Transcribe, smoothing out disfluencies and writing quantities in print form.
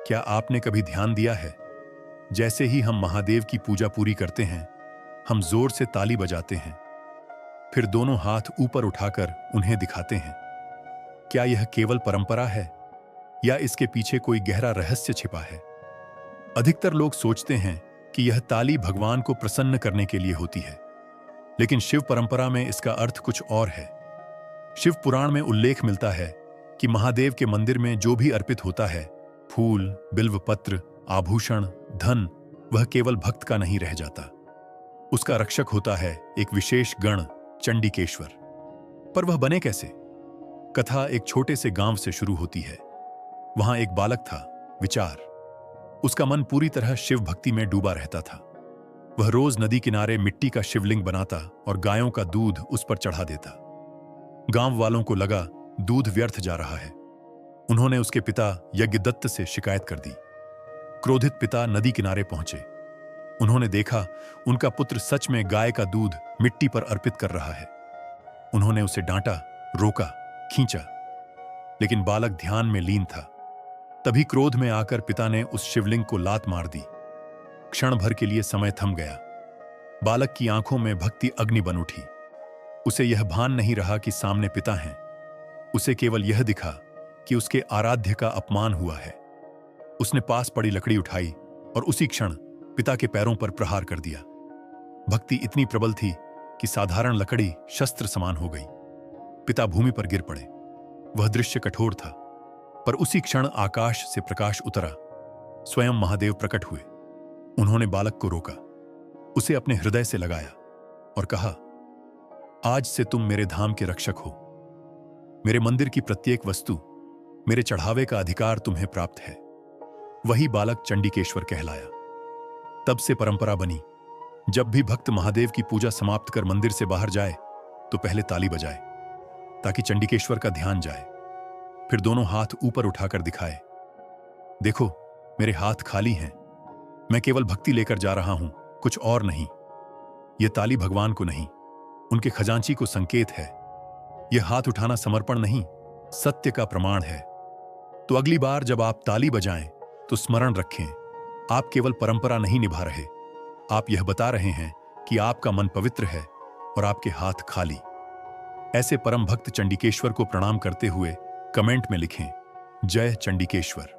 क्या आपने कभी ध्यान दिया है, जैसे ही हम महादेव की पूजा पूरी करते हैं, हम जोर से ताली बजाते हैं, फिर दोनों हाथ ऊपर उठाकर उन्हें दिखाते हैं। क्या यह केवल परंपरा है या इसके पीछे कोई गहरा रहस्य छिपा है? अधिकतर लोग सोचते हैं कि यह ताली भगवान को प्रसन्न करने के लिए होती है, लेकिन शिव परंपरा में इसका अर्थ कुछ और है। शिव पुराण में उल्लेख मिलता है कि महादेव के मंदिर में जो भी अर्पित होता है, फूल, बिल्वपत्र, आभूषण, धन, वह केवल भक्त का नहीं रह जाता। उसका रक्षक होता है एक विशेष गण, चंडिकेश्वर। पर वह बने कैसे? कथा एक छोटे से गांव से शुरू होती है। वहां एक बालक था, विचार। उसका मन पूरी तरह शिव भक्ति में डूबा रहता था। वह रोज नदी किनारे मिट्टी का शिवलिंग बनाता और गायों का दूध उस पर चढ़ा देता। गांव वालों को लगा दूध व्यर्थ जा रहा है। उन्होंने उसके पिता यज्ञदत्त से शिकायत कर दी। क्रोधित पिता नदी किनारे पहुंचे। उन्होंने देखा उनका पुत्र सच में गाय का दूध मिट्टी पर अर्पित कर रहा है। उन्होंने उसे डांटा, रोका, खींचा, लेकिन बालक ध्यान में लीन था। तभी क्रोध में आकर पिता ने उस शिवलिंग को लात मार दी। क्षण भर के लिए समय थम गया। बालक की आंखों में भक्ति अग्नि बन उठी। उसे यह भान नहीं रहा कि सामने पिता हैं। उसे केवल यह दिखा कि उसके आराध्य का अपमान हुआ है। उसने पास पड़ी लकड़ी उठाई और उसी क्षण पिता के पैरों पर प्रहार कर दिया। भक्ति इतनी प्रबल थी कि साधारण लकड़ी शस्त्र समान हो गई। पिता भूमि पर गिर पड़े। वह दृश्य कठोर था, पर उसी क्षण आकाश से प्रकाश उतरा। स्वयं महादेव प्रकट हुए। उन्होंने बालक को रोका, उसे अपने हृदय से लगाया और कहा, आज से तुम मेरे धाम के रक्षक हो। मेरे मंदिर की प्रत्येक वस्तु, मेरे चढ़ावे का अधिकार तुम्हें प्राप्त है। वही बालक चंडिकेश्वर कहलाया। तब से परंपरा बनी, जब भी भक्त महादेव की पूजा समाप्त कर मंदिर से बाहर जाए तो पहले ताली बजाए, ताकि चंडिकेश्वर का ध्यान जाए। फिर दोनों हाथ ऊपर उठाकर दिखाए, देखो मेरे हाथ खाली हैं। मैं केवल भक्ति लेकर जा रहा हूं, कुछ और नहीं। यह ताली भगवान को नहीं, उनके खजांची को संकेत है। यह हाथ उठाना समर्पण नहीं, सत्य का प्रमाण है। तो अगली बार जब आप ताली बजाएं तो स्मरण रखें, आप केवल परंपरा नहीं निभा रहे, आप यह बता रहे हैं कि आपका मन पवित्र है और आपके हाथ खाली। ऐसे परम भक्त चंडिकेश्वर को प्रणाम करते हुए कमेंट में लिखें, जय चंडिकेश्वर।